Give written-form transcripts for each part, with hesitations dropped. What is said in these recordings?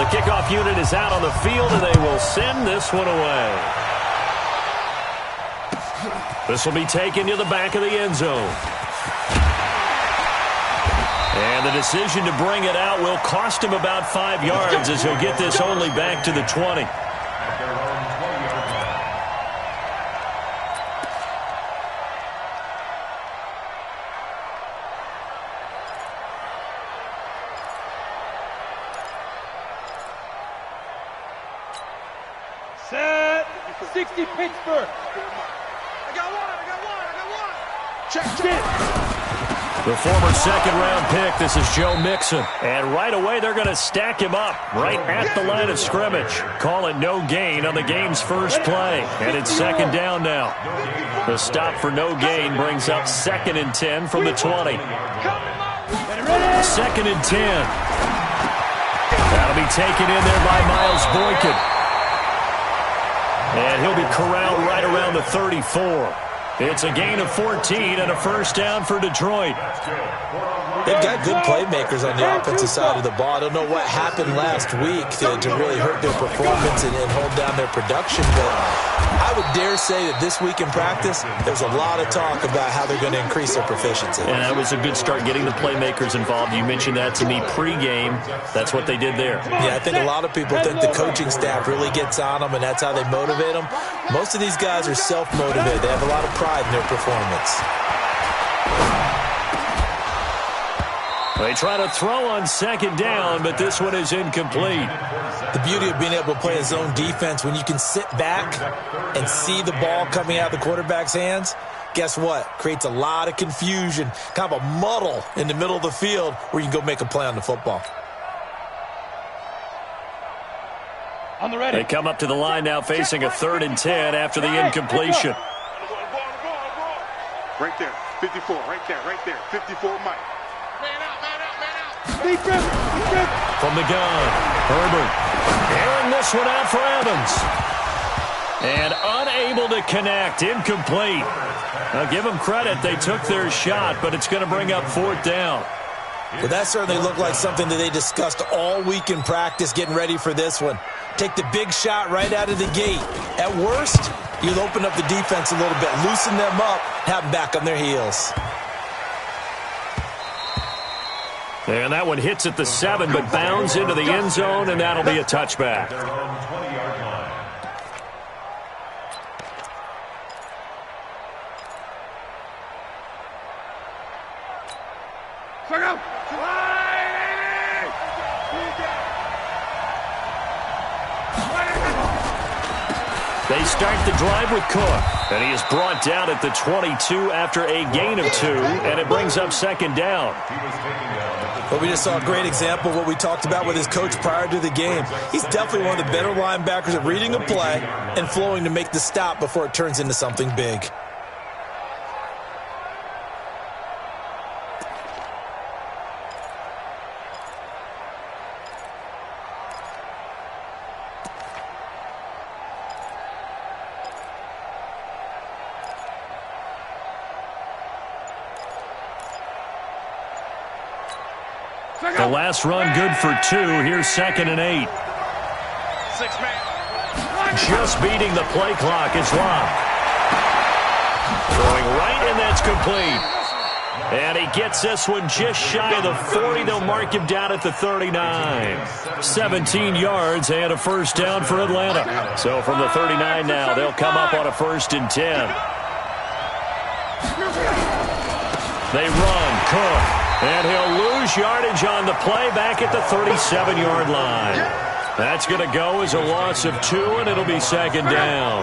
The kickoff unit is out on the field, and they will send this one away. This will be taken to the back of the end zone. And the decision to bring it out will cost him about 5 yards as he'll get this only back to the 20. Set. 60 Pittsburgh. I got one. Check. The former second-round pick, this is Joe Mixon. And right away, they're going to stack him up right at the line of scrimmage. Call it no gain on the game's first play. And it's second down now. The stop for no gain brings up 2nd and 10 from the 20. 2nd and 10. That'll be taken in there by Miles Boykin. And he'll be corralled right around the 34. It's a gain of 14 and a first down for Detroit. They've got good playmakers on the offensive side of the ball. I don't know what happened last week to really hurt their performance and hold down their production, but I would dare say that this week in practice, there's a lot of talk about how they're going to increase their proficiency. And that was a good start, getting the playmakers involved. You mentioned that to me pregame. That's what they did there. Yeah, I think a lot of people think the coaching staff really gets on them, and that's how they motivate them. Most of these guys are self-motivated. They have a lot of pride in their performance. They try to throw on second down, but this one is incomplete. The beauty of being able to play a zone defense, when you can sit back and see the ball coming out of the quarterback's hands, guess what? Creates a lot of confusion, kind of a muddle in the middle of the field where you can go make a play on the football. On the ready. They come up to the line now facing a 3rd and 10 after the incompletion. Right there, 54, right there, 54, Mike. From the gun, Herbert. Airing this one out for Evans. And unable to connect, incomplete. Now give them credit, they took their shot, but it's going to bring up 4th down. Well, that certainly looked like something that they discussed all week in practice, getting ready for this one. Take the big shot right out of the gate. At worst, you'll open up the defense a little bit, loosen them up, have them back on their heels. And that one hits at the 7, but bounds into the end zone, and that'll be a touchback. They start the drive with Cook, and he is brought down at the 22 after a gain of 2, and it brings up second down. Well, we just saw a great example of what we talked about with his coach prior to the game. He's definitely one of the better linebackers at reading a play and flowing to make the stop before it turns into something big. The last run good for 2. Here's 2nd and 8. 6-man. Just beating the play clock is Locke. Throwing right, and that's complete. And he gets this one just shy of the 40. They'll mark him down at the 39. 17 yards and a first down for Atlanta. So from the 39 now, they'll come up on a 1st and 10. They run, Cook. And he'll lose yardage on the play back at the 37-yard line. That's going to go as a loss of 2, and it'll be second down.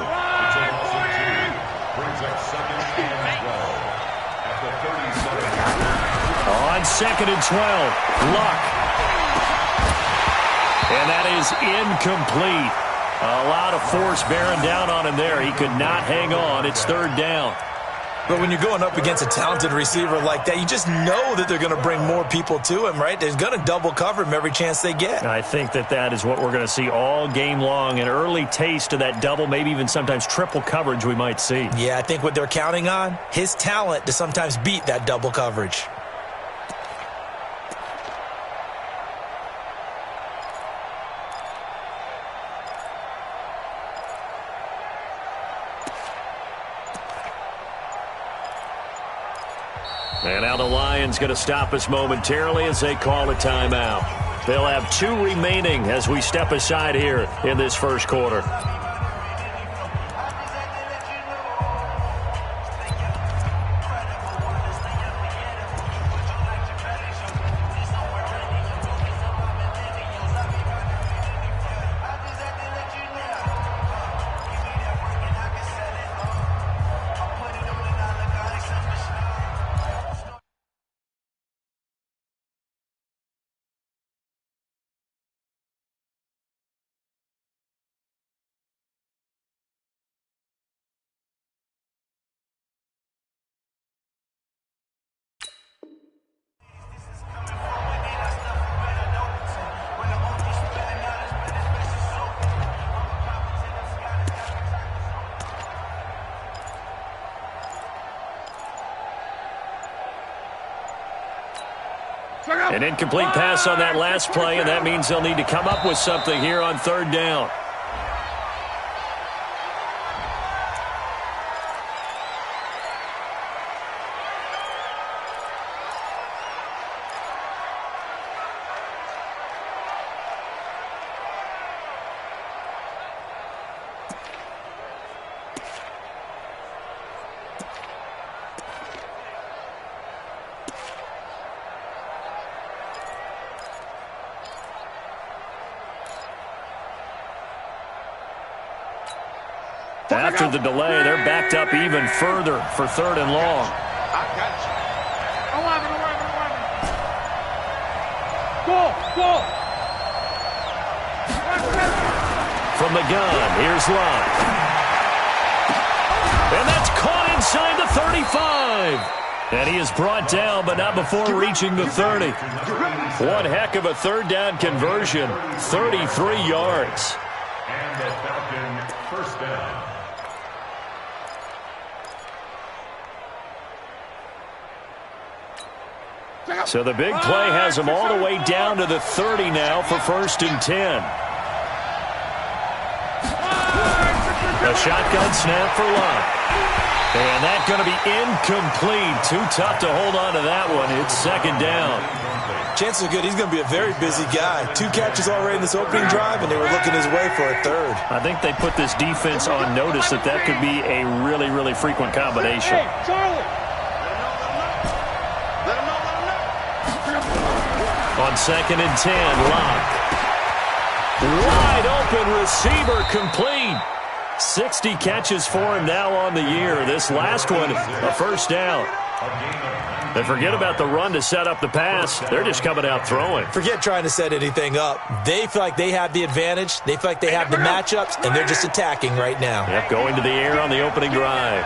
On 2nd and 12, Luck. And that is incomplete. A lot of force bearing down on him there. He could not hang on. It's 3rd down. But when you're going up against a talented receiver like that, you just know that they're going to bring more people to him, right? They're going to double cover him every chance they get. I think that is what we're going to see all game long. An early taste of that double, maybe even sometimes triple coverage we might see. Yeah, I think what they're counting on, his talent to sometimes beat that double coverage. And now the Lions going to stop us momentarily as they call a timeout. They'll have 2 remaining as we step aside here in this first quarter. An incomplete pass on that last play, and that means they'll need to come up with something here on 3rd down. After the delay, they're backed up even further for 3rd and long. I got you. 11. Go! From the gun, here's Love. And that's caught inside the 35. And he is brought down, but not before reaching the 30. One heck of a 3rd down conversion, 33 yards. And the Falcon 1st down. So the big play has them all the way down to the 30 now for 1st and 10. A shotgun snap for Love. And that's going to be incomplete. Too tough to hold on to that one. It's 2nd down. Chances are good he's going to be a very busy guy. 2 catches already in this opening drive, and they were looking his way for a 3rd. I think they put this defense on notice that could be a really, really frequent combination. Hey, Charlie! On 2nd and 10, Locke. Wide open receiver, complete. 60 catches for him now on the year. This last one, a 1st down. And forget about the run to set up the pass. They're just coming out throwing. Forget trying to set anything up. They feel like they have the advantage. They feel like they have the matchups, and they're just attacking right now. Yep, going to the air on the opening drive.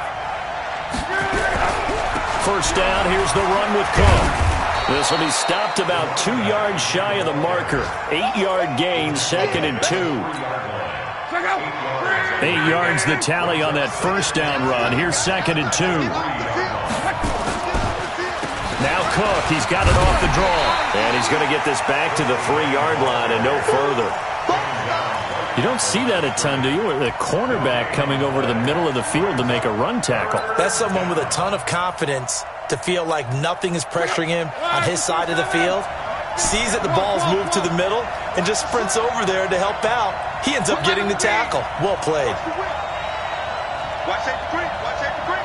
1st down, here's the run with Cook. This will be stopped about 2 yards shy of the marker. 8-yard gain, 2nd and 2. 8 yards the tally on that 1st down run. Here's 2nd and 2. Now Cook, he's got it off the draw. And he's going to get this back to the 3-yard line and no further. You don't see that a ton, do you? With a cornerback coming over to the middle of the field to make a run tackle. That's someone with a ton of confidence to feel like nothing is pressuring him on his side of the field. Sees that the ball's moved to the middle and just sprints over there to help out. He ends up getting the tackle. Well played. Watch that green. Watch that green.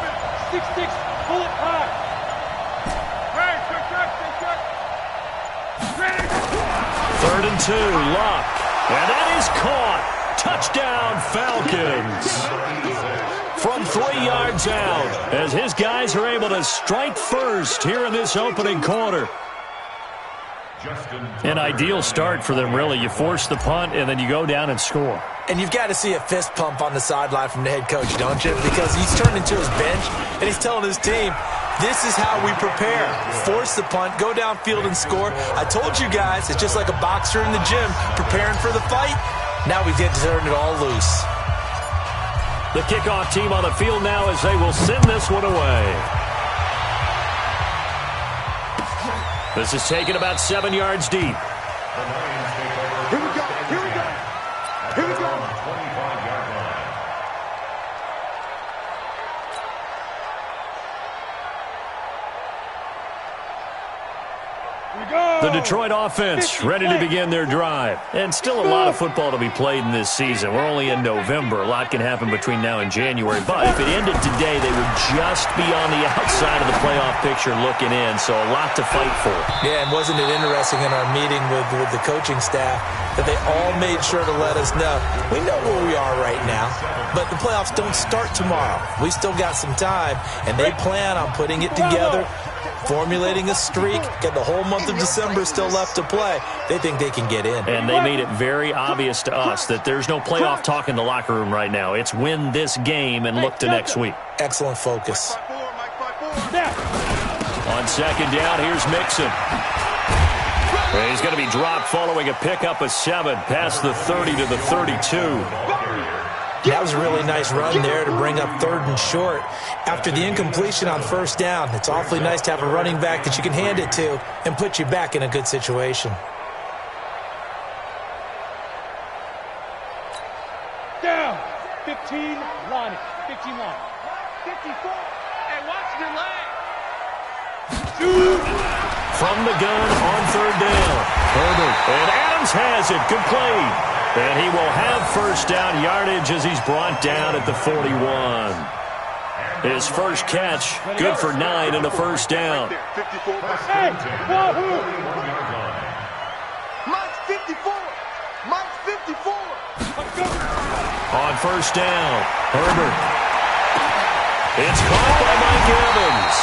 6-6, pull it high. Hey, check. 3rd and 2, Locke. And that is caught. Touchdown, Falcons. From 3 yards out, as his guys are able to strike first here in this opening quarter. An ideal start for them, really. You force the punt, and then you go down and score. And you've got to see a fist pump on the sideline from the head coach, don't you? Because he's turned into his bench, and he's telling his team, this is how we prepare. Force the punt, go downfield and score. I told you guys, it's just like a boxer in the gym preparing for the fight. Now we get to turn it all loose. The kickoff team on the field now as they will send this one away. This is taken about 7 yards deep. Here we go. Here we go. Here we go. 25-yard line. Detroit offense ready to begin their drive. And still a lot of football to be played in this season. We're only in November. A lot can happen between now and January. But if it ended today, they would just be on the outside of the playoff picture looking in. So a lot to fight for. Yeah, and wasn't it interesting in our meeting with the coaching staff that they all made sure to let us know, we know where we are right now, but the playoffs don't start tomorrow. We still got some time, and they plan on putting it together, formulating a streak, get the whole month of December still left to play. They think they can get in. And they made it very obvious to us that there's no playoff talk in the locker room right now. It's win this game and look to next week. Excellent focus. On second down, here's Mixon. He's going to be dropped following a pickup of 7 past the 30 to the 32. That was a really nice run there to bring up 3rd and short. After the incompletion on first down, it's awfully nice to have a running back that you can hand it to and put you back in a good situation. Down. 15 line. 15 line. 54. Hey, watch your leg. From the gun on 3rd down. Herbert. And Adams has it complete. And he will have first down yardage as he's brought down at the 41. His first catch, good for 9 and a first down. Hey, Wahoo! Mike's 54. Mike's 54. On first down, Herbert. It's caught by Mike Evans.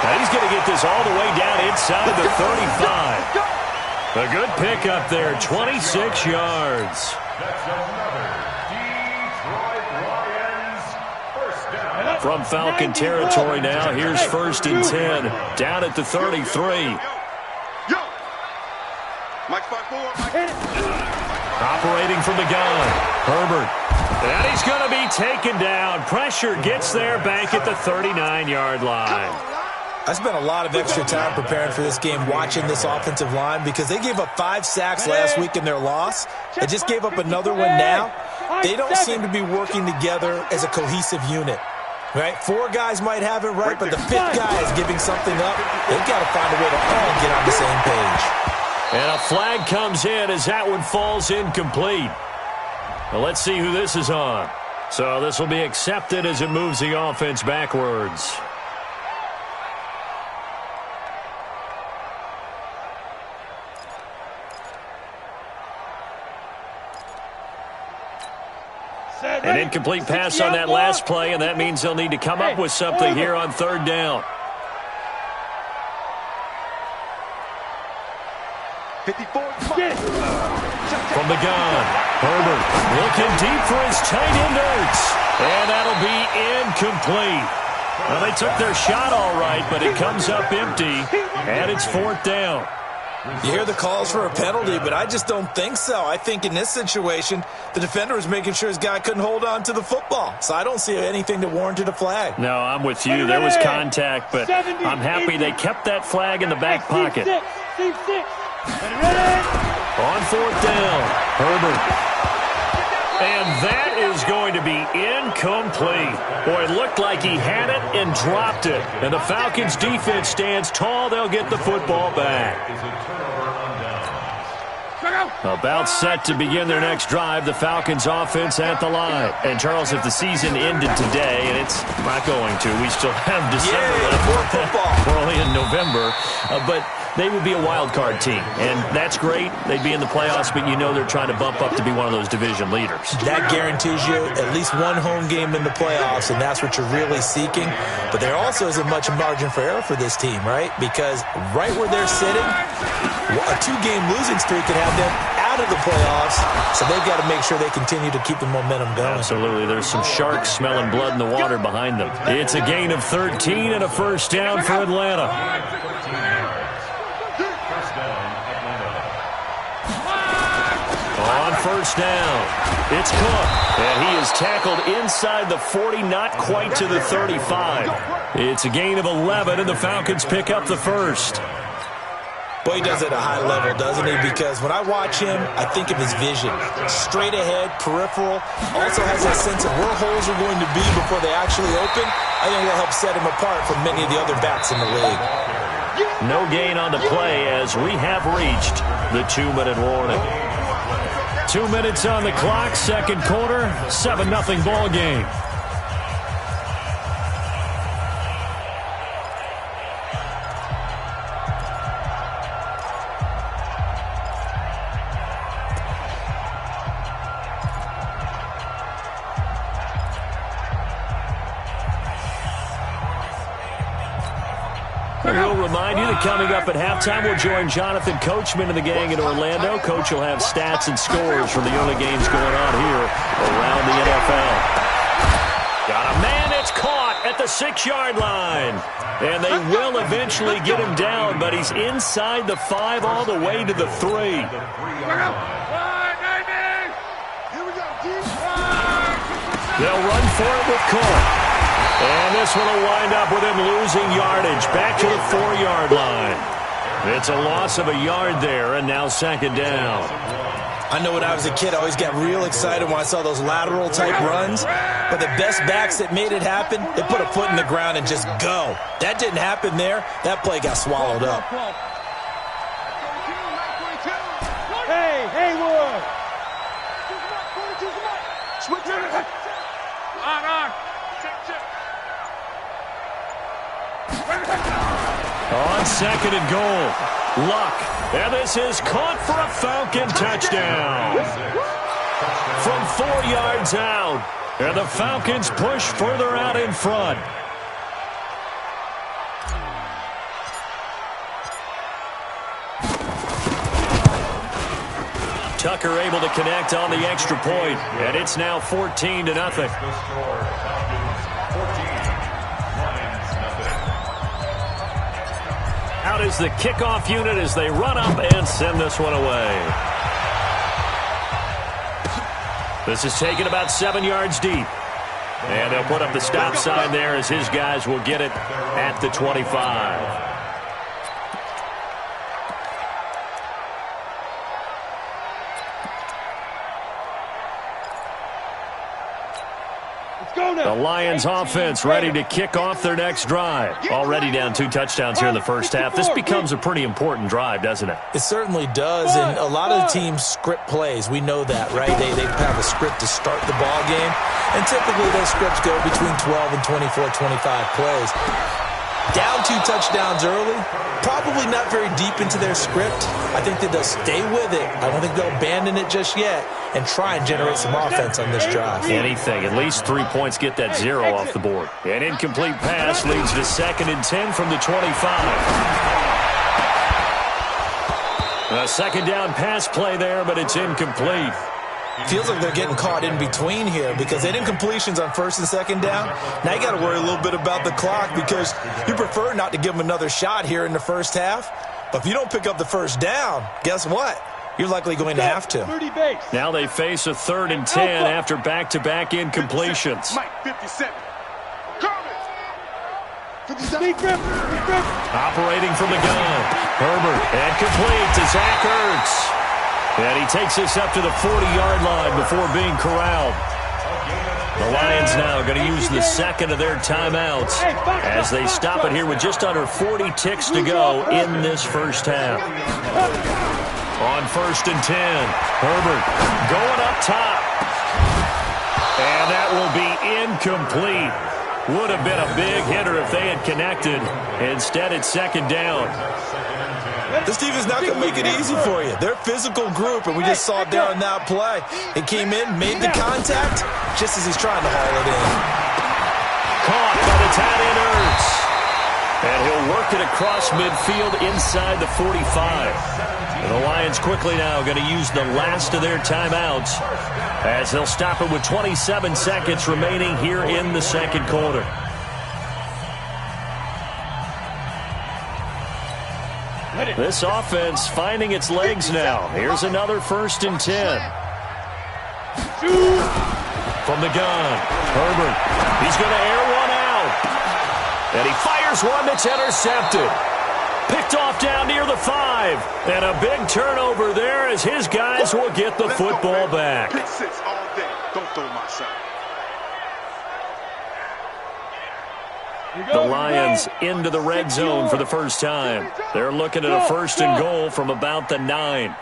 Now he's going to get this all the way down inside the 35. A good pickup there, 26 yards. That's another Detroit Lions first down. From Falcon territory now, here's 1st and 10, down at the 33. Yo. Mike's 5-4. Operating from the gun, Herbert. And he's going to be taken down. Pressure gets there back at the 39-yard line. I spent a lot of extra time preparing for this game watching this offensive line because they gave up 5 sacks last week in their loss. They just gave up another one now. They don't seem to be working together as a cohesive unit. Right? 4 guys might have it right, but the 5th guy is giving something up. They've got to find a way to all get on the same page. And a flag comes in as that one falls incomplete. Well, let's see who this is on. So this will be accepted as it moves the offense backwards. An incomplete pass on that last play, and that means they'll need to come up with something here on 3rd down. 54. From the gun, Herbert looking deep for his tight end Ertz. And that'll be incomplete. Well, they took their shot all right, but it comes up empty, and it's 4th down. You hear the calls for a penalty, but I just don't think so. I think in this situation, the defender was making sure his guy couldn't hold on to the football. So I don't see anything that warranted a flag. No, I'm with you. There was contact, but I'm happy they kept that flag in the back pocket. Team 6. On 4th down, Herbert. And that is going to be incomplete. Boy, it looked like he had it and dropped it. And the Falcons' defense stands tall. They'll get the football back. About set to begin their next drive, the Falcons' offense at the line. And, Charles, if the season ended today, and it's not going to, we still have December left. More football. We're only in November. But they would be a wild card team, and that's great. They'd be in the playoffs, but you know they're trying to bump up to be one of those division leaders. That guarantees you at least one home game in the playoffs, and that's what you're really seeking. But there also isn't much margin for error for this team, right? Because right where they're sitting, a 2-game losing streak could have them out of the playoffs, so they've got to make sure they continue to keep the momentum going. Absolutely. There's some sharks smelling blood in the water behind them. It's a gain of 13 and a first down for Atlanta. On first down, it's Cook, and he is tackled inside the 40, not quite to the 35. It's a gain of 11, and the Falcons pick up the first. Boy, he does it at a high level, doesn't he? Because when I watch him, I think of his vision. Straight ahead, peripheral, also has that sense of where holes are going to be before they actually open. I think that'll help set him apart from many of the other backs in the league. No gain on the play as we have reached the 2-minute warning. 2 minutes on the clock, second quarter, 7-0 ball game. We'll remind you that coming up at halftime, we'll join Jonathan Coachman and the gang in Orlando. Coach will have stats and scores from the early games going on here around the NFL. Got a man that's caught at the 6-yard line. And they will eventually get him down, but he's inside the 5 all the way to the 3. They'll run for it with Court. And this one will wind up with him losing yardage back to the 4-yard line. It's a loss of a yard there, and now second down. I know when I was a kid, I always got real excited when I saw those lateral-type runs. But the best backs that made it happen, they put a foot in the ground and just go. That didn't happen there. That play got swallowed up. Hey, Haywood! Switch it. On. On second and goal, Luck. And this is caught for a Falcon touchdown. From 4 yards out. And the Falcons push further out in front. Tucker able to connect on the extra point, and it's now 14-0. Out is the kickoff unit as they run up and send this one away. This is taken about 7 yards deep. And they'll put up the stop sign there as his guys will get it at the 25. The Lions offense ready to kick off their next drive. Already down 2 touchdowns here in the first half. This becomes a pretty important drive, doesn't it? It certainly does, and a lot of the teams script plays. We know that, right? They have a script to start the ball game, and typically those scripts go between 12 and 24, 25 plays. Down 2 touchdowns early, probably not very deep into their script. I think that they'll stay with it. I don't think they'll abandon it just yet and try and generate some offense on this drive. Anything. At least 3 points get that 0 off the board. An incomplete pass leads to 2nd and 10 from the 25. A second down pass play there, but it's incomplete. Feels like they're getting caught in between here because they did incompletions on 1st and 2nd down. Now you got to worry a little bit about the clock because you prefer not to give them another shot here in the first half. But if you don't pick up the first down, guess what? You're likely going to have to. Now they face a 3rd and 10 after back-to-back incompletions. Operating from the gun. Herbert, and complete to Zach Ertz. And he takes this up to the 40-yard line before being corralled. The Lions now going to use the 2nd of their timeouts as they stop it here with just under 40 ticks to go in this first half. On 1st and 10, Herbert going up top. And that will be incomplete. Would have been a big hitter if they had connected. Instead, it's 2nd down. This team is not going to make it easy for you. They're a physical group, and we just saw it there on that play. It came in, made the contact, just as he's trying to haul it in. Caught by the tight end Ertz. And he'll work it across midfield inside the 45. And the Lions quickly now going to use the last of their timeouts as they'll stop it with 27 seconds remaining here in the second quarter. This offense finding its legs now. Here's another 1st and 10. From the gun, Herbert. He's going to air one out. And he fires one that's intercepted. Picked off down near the 5. And a big turnover there as his guys will get the football back. Pick 6 all day. Don't throw my shot. the Lions into the red zone for the first time. They're looking at a 1st and goal from about the 9.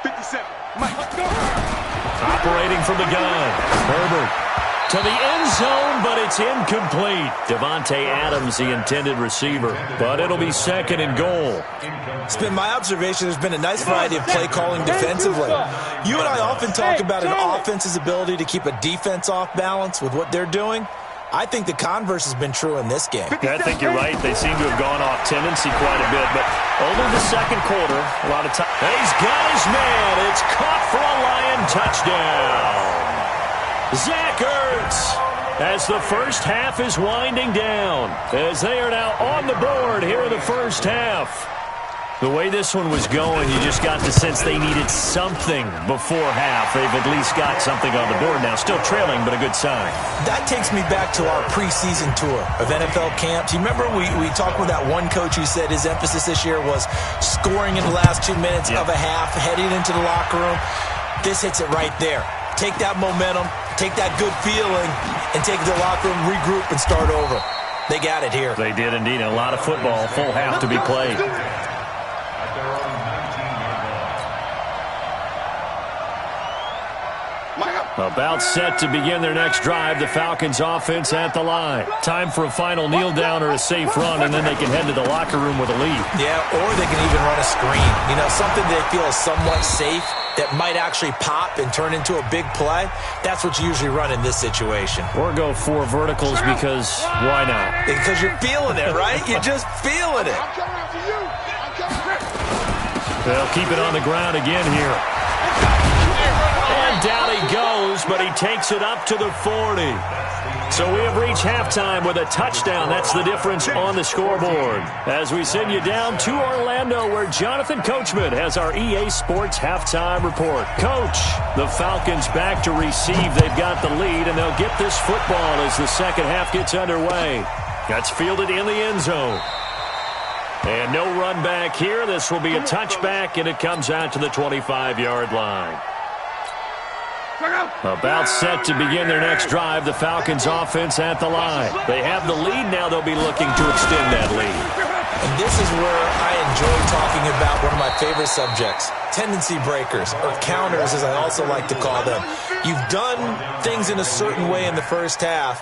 57. Operating from the gun. Herbert to the end zone, but it's incomplete. Devontae Adams, the intended receiver. But it'll be 2nd and goal. It's been my observation there's been a nice variety of play calling defensively. You and I often talk about an offense's ability to keep a defense off balance with what they're doing. I think the converse has been true in this game. Yeah, I think you're right. They seem to have gone off tendency quite a bit, but only the 2nd quarter, a lot of time. He's got his man. It's caught for a Lion touchdown. Zach Ertz, as the first half is winding down, as they are now on the board here in the first half. The way this one was going, you just got the sense they needed something before half. They've at least got something on the board now. Still trailing, but a good sign. That takes me back to our preseason tour of NFL camps. You remember we talked with that one coach who said his emphasis this year was scoring in the last 2 minutes of a half, heading into the locker room. This hits it right there. Take that momentum, take that good feeling, and take it to the locker room, regroup, and start over. They got it here. They did indeed. A lot of football, full half to be played. About set to begin their next drive, the Falcons offense at the line. Time for a final kneel down or a safe run, and then they can head to the locker room with a lead. Yeah, or they can even run a screen. You know, something they feel is somewhat safe that might actually pop and turn into a big play. That's what you usually run in this situation. Or go 4 verticals because why not? Because you're feeling it, right? You're just feeling it. They'll keep it on the ground again here. And down he goes, but he takes it up to the 40. So we have reached halftime with a touchdown. That's the difference on the scoreboard. As we send you down to Orlando, where Jonathan Coachman has our EA Sports halftime report. Coach, the Falcons back to receive. They've got the lead, and they'll get this football as the second half gets underway. That's fielded in the end zone. And no run back here. This will be a touchback, and it comes out to the 25-yard line. About set to begin their next drive, the Falcons offense at the line. They have the lead now. They'll be looking to extend that lead. And this is where I enjoy talking about one of my favorite subjects, tendency breakers, or counters as I also like to call them. You've done things in a certain way in the first half,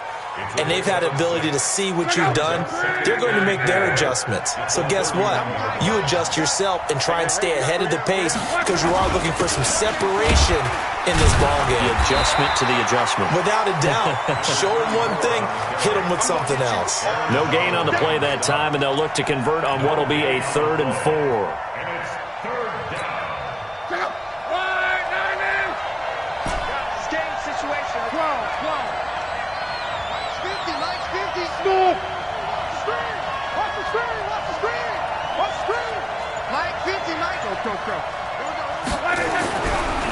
and they've had the ability to see what you've done. They're going to make their adjustments. So guess what? You adjust yourself and try and stay ahead of the pace because you are looking for some separation in this ballgame. The adjustment to the adjustment. Without a doubt. Show them one thing, hit them with something else. No gain on the play that time, and they'll look to convert on what will be a 3rd and 4.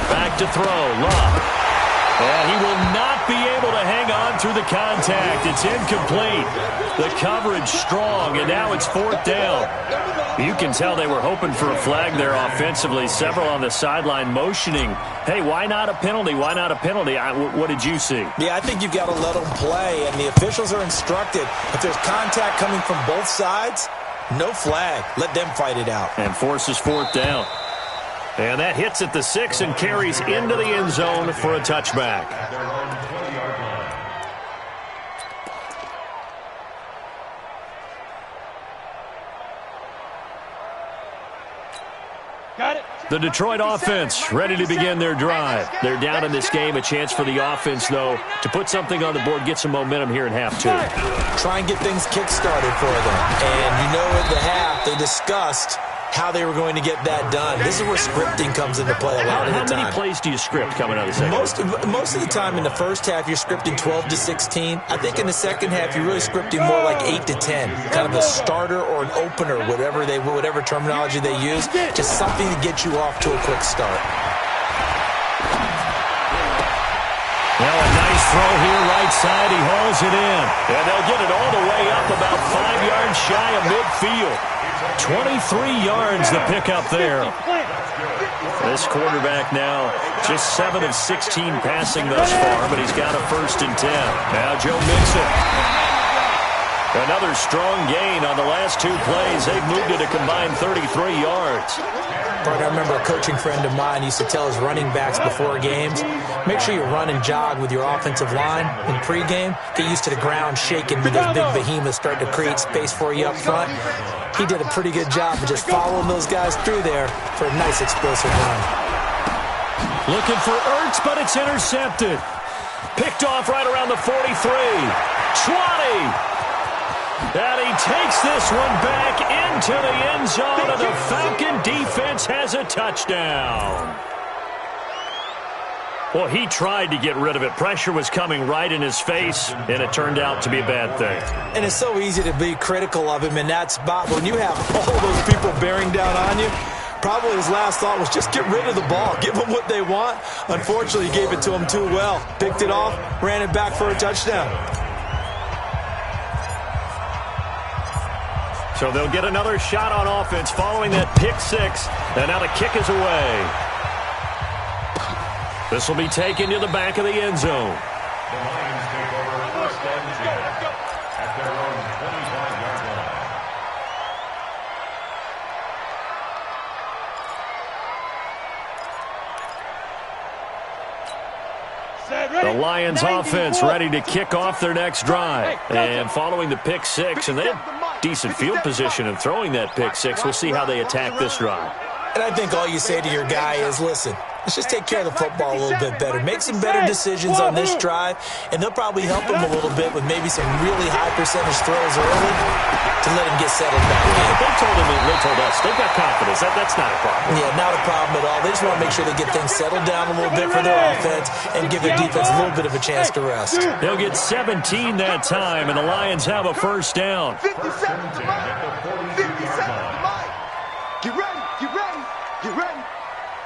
Back to throw, Love. And he will not be able to hang on through the contact. It's incomplete. The coverage strong, and now it's 4th down. You can tell they were hoping for a flag there offensively. Several on the sideline motioning. Hey, why not a penalty? Why not a penalty? What did you see? Yeah, I think you've got to let them play, and the officials are instructed. If there's contact coming from both sides, no flag. Let them fight it out. And forces 4th down. And that hits at the 6 and carries into the end zone for a touchback. Got it. The Detroit offense ready to begin their drive. They're down in this game. A chance for the offense, though, to put something on the board, get some momentum here in half 2. Try and get things kick-started for them. And you know at the half, they discussed how they were going to get that done. This is where scripting comes into play a lot of the time. How many plays do you script coming out of the second? Most of the time in the first half, you're scripting 12 to 16. I think in the second half, you're really scripting more like 8 to 10. Kind of a starter or an opener, whatever terminology they use. Just something to get you off to a quick start. Well, a nice throw here, right side. He hauls it in. And they'll get it all the way up about 5 yards shy of midfield. 23 yards the pickup there. This quarterback now just 7 of 16 passing thus far, but he's got a 1st and 10. Now Joe Mixon. Another strong gain on the last 2 plays. They've moved it a combined 33 yards. But I remember a coaching friend of mine used to tell his running backs before games, make sure you run and jog with your offensive line in pregame. Get used to the ground shaking with those big behemoths starting to create space for you up front. He did a pretty good job of just following those guys through there for a nice explosive run. Looking for Ertz, but it's intercepted. Picked off right around the 43. 20. And he takes this one back into the end zone, and the Falcon defense has a touchdown. Well, he tried to get rid of it. Pressure was coming right in his face, and it turned out to be a bad thing. And it's so easy to be critical of him in that spot. When you have all those people bearing down on you, probably his last thought was just get rid of the ball. Give them what they want. Unfortunately, he gave it to them too well. Picked it off, ran it back for a touchdown. So they'll get another shot on offense following that pick 6. And now the kick is away. This will be taken to the back of the end zone. The Lions take over first and 10 at their own 25-yard line. The Lions offense ready to kick off their next drive. And following the pick 6, and they have decent field position in throwing that pick 6. We'll see how they attack this drive. And I think all you say to your guy is, listen, let's just take care of the football a little bit better. Make some better decisions on this drive, and they'll probably help him a little bit with maybe some really high percentage throws early to let him get settled back in. They told us they've got confidence. That's not a problem. Yeah, not a problem at all. They just want to make sure they get things settled down a little bit for their offense and give their defense a little bit of a chance to rest. They'll get 17 that time, and the Lions have a first down. 57 to Mike. 57 to Mike. Get ready. Get ready. Get ready.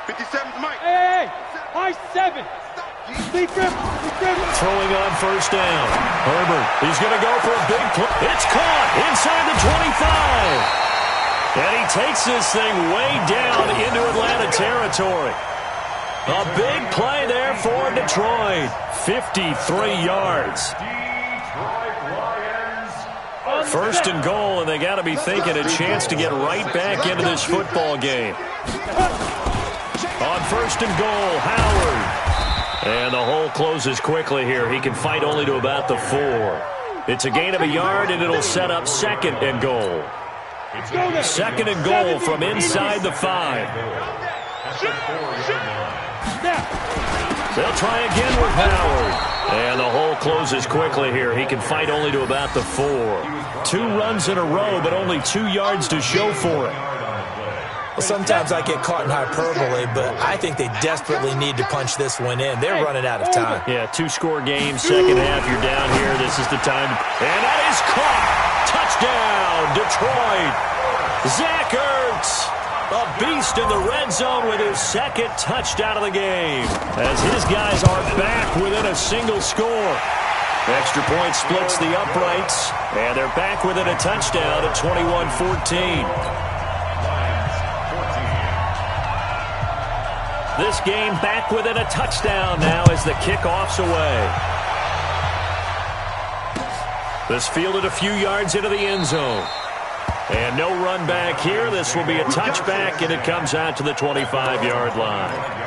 57 to Mike. Hey, high 7. Throwing on first down. Herbert, he's going to go for a big play. It's caught inside the 25. And he takes this thing way down into Atlanta territory. A big play there for Detroit. 53 yards. First and goal, and they got to be thinking a chance to get right back into this football game. On first and goal, Howard. And the hole closes quickly here. He can fight only to about the 4. It's a gain of a yard, and it'll set up second and goal. Second and goal from inside the 5. They'll try again with Howard. And the hole closes quickly here. He can fight only to about the 4. 2 runs in a row, but only 2 yards to show for it. Well, sometimes I get caught in hyperbole, but I think they desperately need to punch this one in. They're running out of time. Yeah, 2-score game, second half, you're down here. This is the time. And that is caught. Touchdown, Detroit. Zach Ertz, a beast in the red zone with his second touchdown of the game, as his guys are back within a single score. Extra point splits the uprights, and they're back within a touchdown at 21-14. This game back within a touchdown now as the kickoff's away. This fielded a few yards into the end zone. And no run back here. This will be a touchback, and it comes out to the 25-yard line.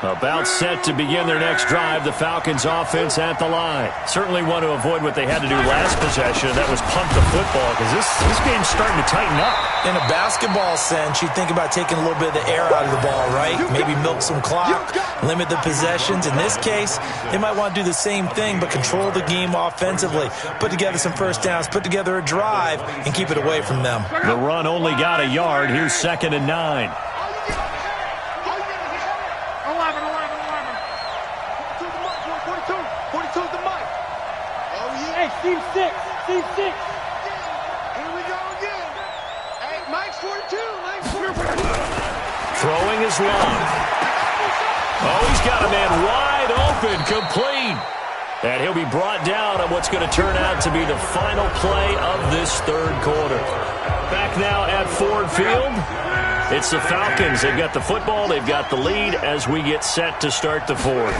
About set to begin their next drive, the Falcons offense at the line. Certainly want to avoid what they had to do last possession, and that was punt the football, because this game's starting to tighten up. In a basketball sense, you think about taking a little bit of the air out of the ball, right? Maybe milk some clock, limit the possessions. In this case, they might want to do the same thing, but control the game offensively. Put together some first downs, put together a drive, and keep it away from them. The run only got a yard. Here's 2nd and 9. Team 6. Team 6. Here we go again. Hey, Mike's 42. Mike's 42. Throwing is long. Oh, he's got a man wide open, complete. And he'll be brought down on what's going to turn out to be the final play of this third quarter. Back now at Ford Field. It's the Falcons. They've got the football. They've got the lead as we get set to start the fourth.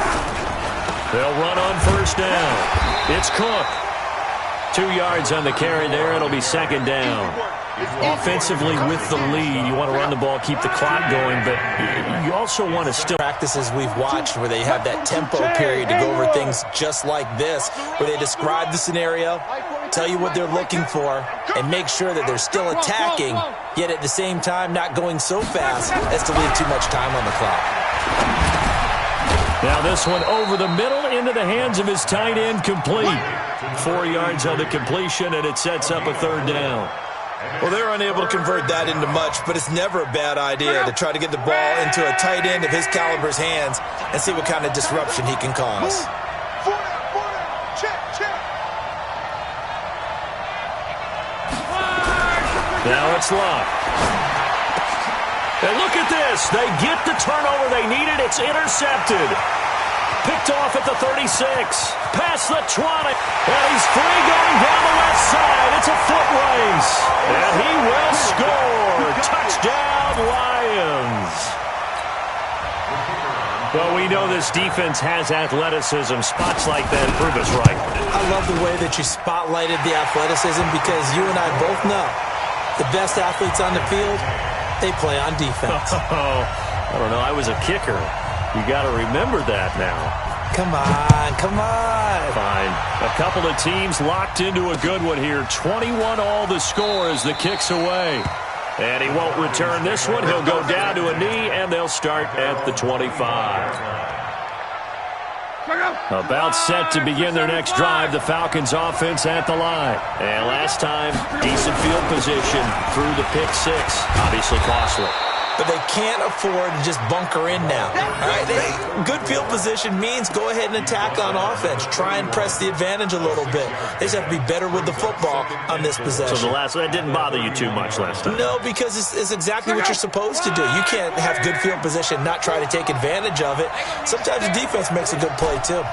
They'll run on first down. It's Cook. 2 yards on the carry there. It'll be second down. Offensively with the lead, you want to run the ball, keep the clock going, but you also want to still... Practices we've watched where they have that tempo period to go over things just like this, where they describe the scenario, tell you what they're looking for, and make sure that they're still attacking, yet at the same time not going so fast as to leave too much time on the clock. Now this one over the middle into the hands of his tight end, complete. 4 yards on the completion, and it sets up a third down. Well, they're unable to convert that into much, but it's never a bad idea to try to get the ball into a tight end of his caliber's hands and see what kind of disruption he can cause. Now it's Luck. And look at this. They get the turnover they needed. It's intercepted. Picked off at the 36. Past the 20. And he's free going down the left side. It's a foot race. And he will score. Touchdown, Lions. Well, we know this defense has athleticism. Spots like that prove us right. I love the way that you spotlighted the athleticism because you and I both know the best athletes on the field, they play on defense. I don't know. I was a kicker. You got to remember that now. Come on, come on. Fine. A couple of teams locked into a good one here. 21 all the score as the kick's away. And he won't return this one. He'll go down to a knee, and they'll start at the 25. About set to begin their next drive. The Falcons offense at the line. And last time, decent field position through the pick six. Obviously costly. But they can't afford to just bunker in now. All right, good field position means go ahead and attack on offense. Try and press the advantage a little bit. They just have to be better with the football on this possession. So that didn't bother you too much last time? No, because it's exactly what you're supposed to do. You can't have good field position, not try to take advantage of it. Sometimes the defense makes a good play, too.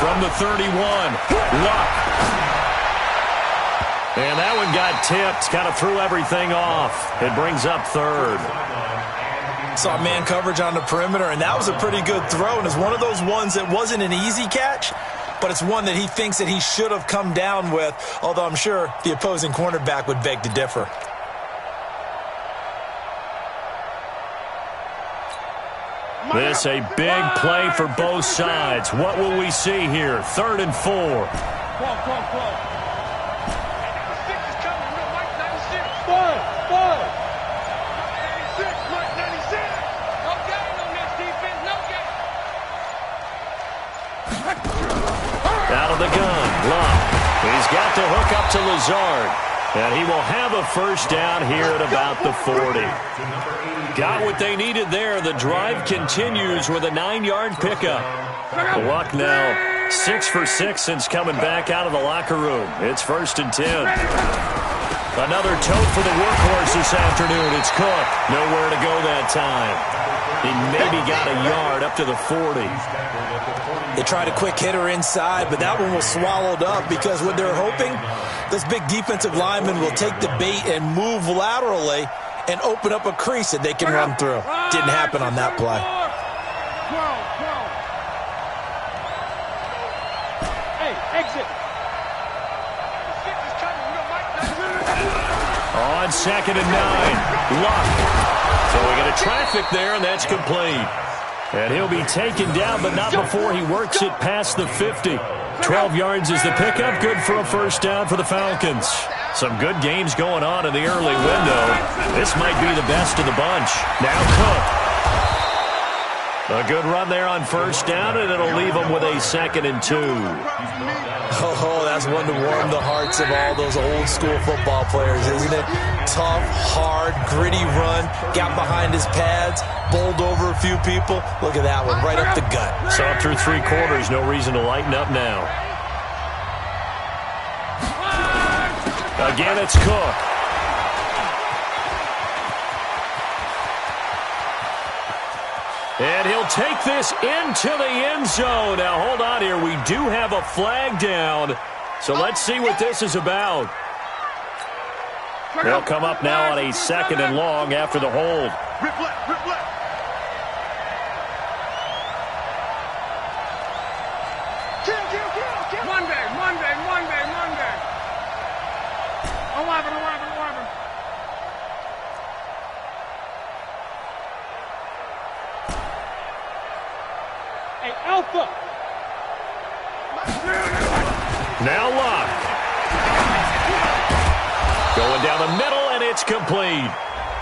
From the 31, Luck. And that one got tipped, kind of threw everything off. It brings up third. Saw man coverage on the perimeter, and that was a pretty good throw. And it's one of those ones that wasn't an easy catch, but it's one that he thinks that he should have come down with, although I'm sure the opposing cornerback would beg to differ. This a big play for both sides. What will we see here? 3rd and 4. Out of the gun, Luck. He's got the hook up to Lazard. And he will have a first down here at about the 40. Got what they needed there. The drive continues with a 9-yard pickup. Luck now 6 for 6 since coming back out of the locker room. It's 1st and 10. Another tote for the workhorse this afternoon. It's Cook. Nowhere to go that time. He maybe got a yard up to the 40. They tried a quick hitter inside, but that one was swallowed up because what they're hoping, this big defensive lineman will take the bait and move laterally and open up a crease that they can run through. Didn't happen on that play. Hey, exit. On 2nd and 9, Luck. So we get a traffic there, and that's complete. And he'll be taken down, but not before he works it past the 50. 12 yards is the pickup. Good for a first down for the Falcons. Some good games going on in the early window. This might be the best of the bunch. Now Cook. A good run there on first down, and it'll leave them with a 2nd and 2. Oh, that's one to warm the hearts of all those old-school football players, isn't it? Tough, hard, gritty run. Got behind his pads, bowled over a few people. Look at that one, right up the gut. Saw through 3 quarters, no reason to lighten up now. Again, it's Cook. And he'll take this into the end zone. Now, hold on here. We do have a flag down. So let's see what this is about. They'll come up now on a 2nd and long after the hold. Alpha. Now Luck. Going down the middle, and it's complete.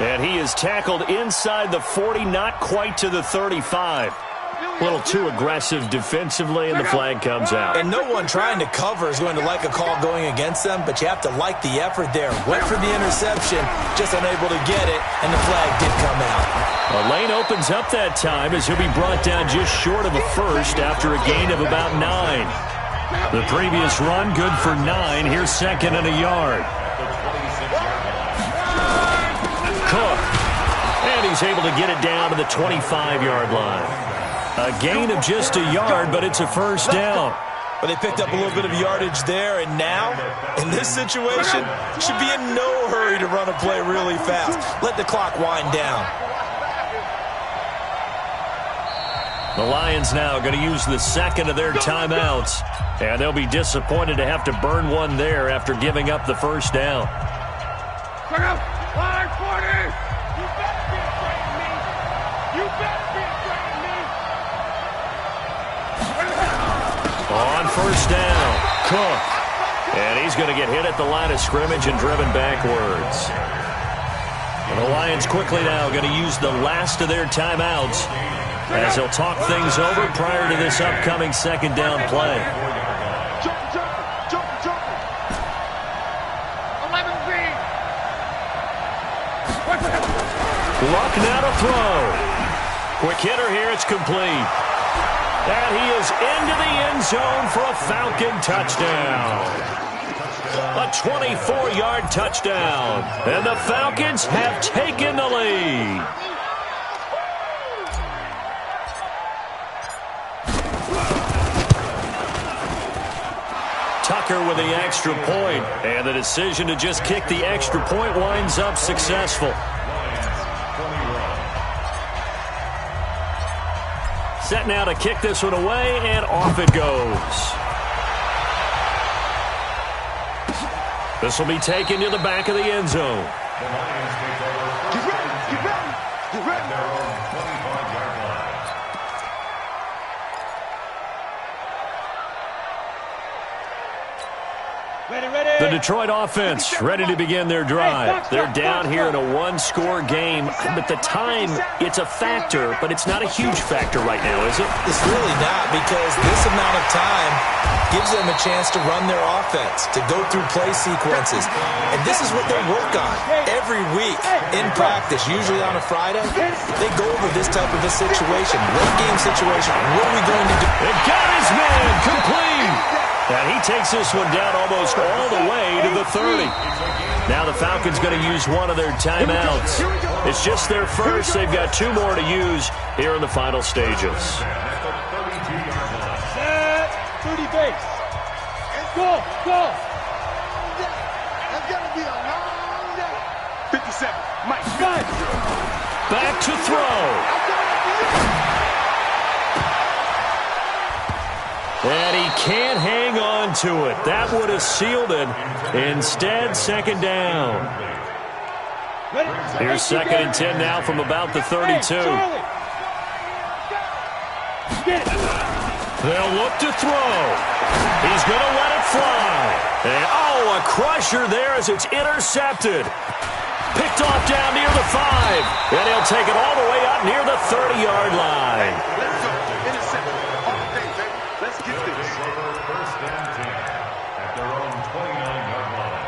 And he is tackled inside the 40, not quite to the 35. A little too aggressive defensively, and the flag comes out. And no one trying to cover is going to like a call going against them, but you have to like the effort there. Went for the interception, just unable to get it, and the flag did come out. A lane opens up that time as he'll be brought down just short of a first after a gain of about 9. The previous run, good for 9. Here's second and a yard. Cook. And he's able to get it down to the 25-yard line. A gain of just a yard, but it's a first down. But they picked up a little bit of yardage there, and now, in this situation, should be in no hurry to run a play really fast. Let the clock wind down. The Lions now going to use the second of their timeouts, and they'll be disappointed to have to burn one there after giving up the first down. Line 40. You better be afraid of me. You better be afraid of me. On first down, Cook. And he's going to get hit at the line of scrimmage and driven backwards. And the Lions quickly now going to use the last of their timeouts as they'll talk things over prior to this upcoming second down play. Luck now to throw. Quick hitter here, it's complete. And he is into the end zone for a Falcon touchdown. A 24-yard touchdown. And the Falcons have taken the lead. Tucker with the extra point. And the decision to just kick the extra point winds up successful. Set now to kick this one away, and off it goes. This will be taken to the back of the end zone. The Lions take over first down at their own 25-yard line. The Detroit offense ready to begin their drive. They're down here in a one-score game, but the time, it's a factor, but it's not a huge factor right now, is it? It's really not, because this amount of time gives them a chance to run their offense, to go through play sequences. And this is what they work on every week in practice, usually on a Friday. They go over this type of a situation, late game situation. What are we going to do? They got his man complete. And he takes this one down almost all the way to the 30. Now the Falcons going to use one of their timeouts. It's just their first. They've got 2 more to use here in the final stages. Set. 30 base. Go. Go. That's gonna be a long day. 57. Mike. Back to throw. And he can't hang on to it. That would have sealed it. Instead, second down. Here's second and 10 now from about the 32. They'll look to throw. He's going to let it fly. And, a crusher there as it's intercepted. Picked off down near the 5. And he'll take it all the way up near the 30-yard line. Let's go. Intercepted. All day, baby. Let's get this. First and 10 at their own 29-yard line.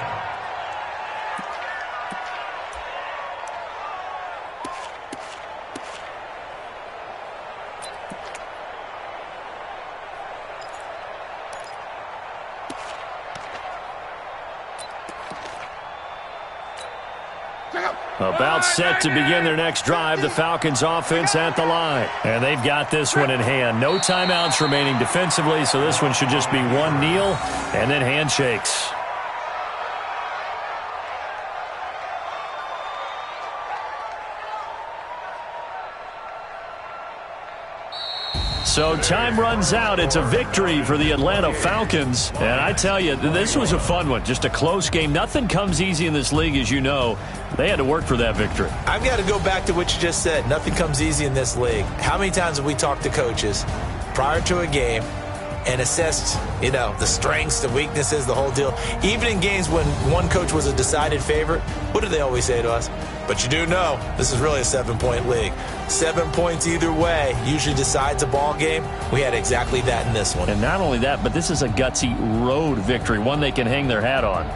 About set to begin their next drive, the Falcons offense at the line. And they've got this one in hand. No timeouts remaining defensively, so this one should just be one kneel and then handshakes. So time runs out. It's a victory for the Atlanta Falcons. And I tell you, this was a fun one. Just a close game. Nothing comes easy in this league, as you know. They had to work for that victory. I've got to go back to what you just said. Nothing comes easy in this league. How many times have we talked to coaches? prior to a game and assessed, the strengths, the weaknesses, the whole deal. Even in games when one coach was a decided favorite, what do they always say to us? But you do know this is really a 7-point league. 7 points either way usually decides a ball game. We had exactly that in this one. And not only that, but this is a gutsy road victory, one they can hang their hat on.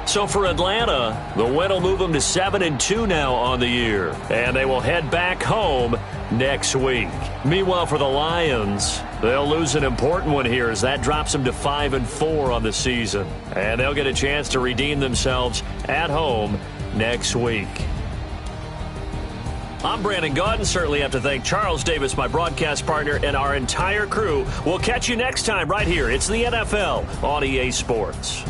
So for Atlanta, the win will move them to 7-2 now on the year. And they will head back home next week. Meanwhile, for the Lions, they'll lose an important one here as that drops them to 5-4 on the season. And they'll get a chance to redeem themselves at home next week. I'm Brandon Gaudin. Certainly have to thank Charles Davis, my broadcast partner, and our entire crew. We'll catch you next time right here. It's the NFL on EA Sports.